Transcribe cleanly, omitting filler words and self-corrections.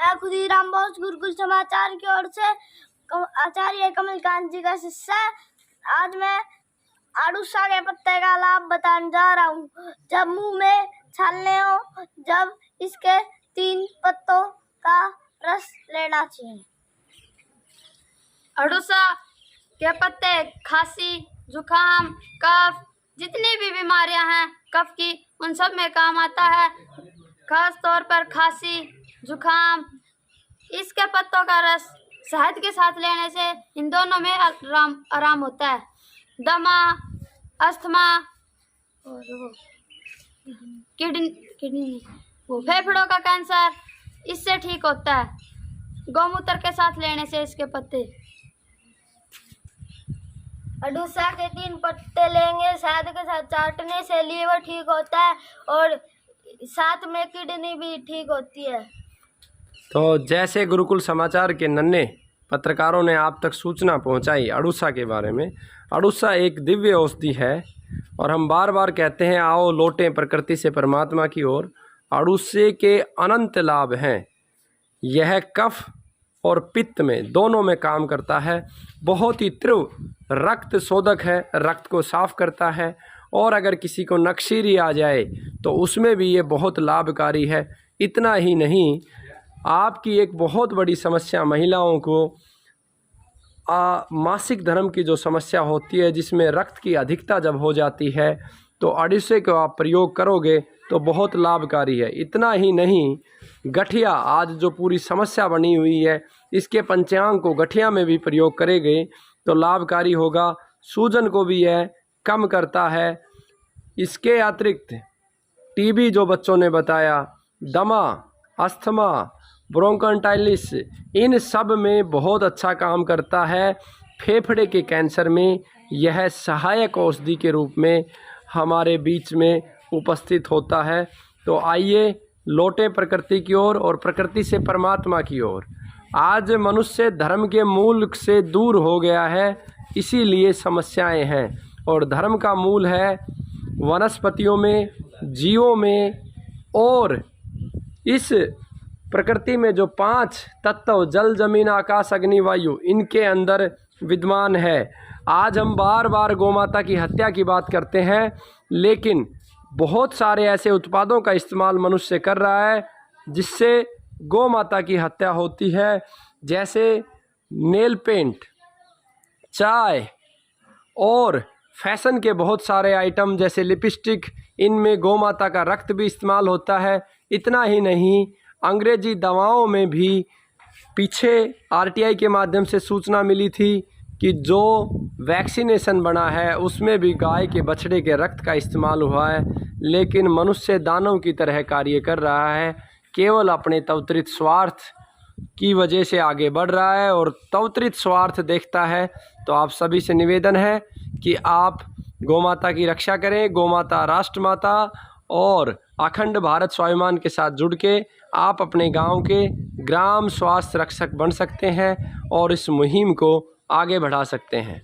मैं खुदीराम बोस गुरुकुल समाचार की ओर से आचार्य कमलकांत जी का शिष्य। आज मैं अड़ुसा के पत्ते का लाभ बताने जा रहा हूँ। जब मुंह में छालने हो, जब इसके 3 पत्तों का रस लेना चाहिए। अड़ुसा के पत्ते खांसी, जुकाम, कफ, जितनी भी बीमारियां हैं कफ की, उन सब में काम आता है। खास तौर पर खांसी, जुकाम, इसके पत्तों का रस शहद के साथ लेने से इन दोनों में आराम होता है। दमा, अस्थमा और किडनी फेफड़ों का कैंसर, इससे ठीक होता है गौमूत्र के साथ लेने से इसके पत्ते। अड़ुसा के 3 पत्ते लेंगे, शहद के साथ चाटने से लीवर ठीक होता है और साथ में किडनी भी ठीक होती है। तो जैसे गुरुकुल समाचार के नन्हे पत्रकारों ने आप तक सूचना पहुंचाई अड़ुसा के बारे में, अड़ुसा एक दिव्य औषधि है और हम बार बार कहते हैं आओ लौटें प्रकृति से परमात्मा की ओर। अड़ुसे के अनंत लाभ हैं। यह कफ और पित्त में दोनों में काम करता है। बहुत ही तीव्र रक्त शोधक है, रक्त को साफ करता है और अगर किसी को नक्सीरी आ जाए तो उसमें भी ये बहुत लाभकारी है। इतना ही नहीं, आपकी एक बहुत बड़ी समस्या महिलाओं को मासिक धर्म की जो समस्या होती है, जिसमें रक्त की अधिकता जब हो जाती है, तो अड़ुसे को आप प्रयोग करोगे तो बहुत लाभकारी है। इतना ही नहीं, गठिया आज जो पूरी समस्या बनी हुई है, इसके पंचांग को गठिया में भी प्रयोग करेंगे तो लाभकारी होगा। सूजन को भी यह कम करता है। इसके अतिरिक्त टीबी जो बच्चों ने बताया, दमा, अस्थमा, ब्रोंकाइटिस, इन सब में बहुत अच्छा काम करता है। फेफड़े के कैंसर में यह सहायक औषधि के रूप में हमारे बीच में उपस्थित होता है। तो आइए लौटें प्रकृति की ओर और प्रकृति से परमात्मा की ओर। आज मनुष्य धर्म के मूल से दूर हो गया है, इसीलिए समस्याएं हैं। और धर्म का मूल है वनस्पतियों में, जीवों में और इस प्रकृति में जो 5 तत्व जल, जमीन, आकाश, अग्नि, वायु, इनके अंदर विद्यमान है। आज हम बार बार गौमाता की हत्या की बात करते हैं, लेकिन बहुत सारे ऐसे उत्पादों का इस्तेमाल मनुष्य कर रहा है जिससे गौमाता की हत्या होती है। जैसे नेल पेंट, चाय और फैशन के बहुत सारे आइटम जैसे लिपस्टिक, इनमें गौमाता का रक्त भी इस्तेमाल होता है। इतना ही नहीं, अंग्रेजी दवाओं में भी पीछे आरटीआई के माध्यम से सूचना मिली थी कि जो वैक्सीनेशन बना है उसमें भी गाय के बछड़े के रक्त का इस्तेमाल हुआ है। लेकिन मनुष्य दानव की तरह कार्य कर रहा है, केवल अपने त्वरित स्वार्थ की वजह से आगे बढ़ रहा है और त्वरित स्वार्थ देखता है। तो आप सभी से निवेदन है कि आप गौमाता की रक्षा करें। गौमाता राष्ट्रमाता और अखंड भारत स्वाभिमान के साथ जुड़ के आप अपने गांव के ग्राम स्वास्थ्य रक्षक बन सकते हैं और इस मुहिम को आगे बढ़ा सकते हैं।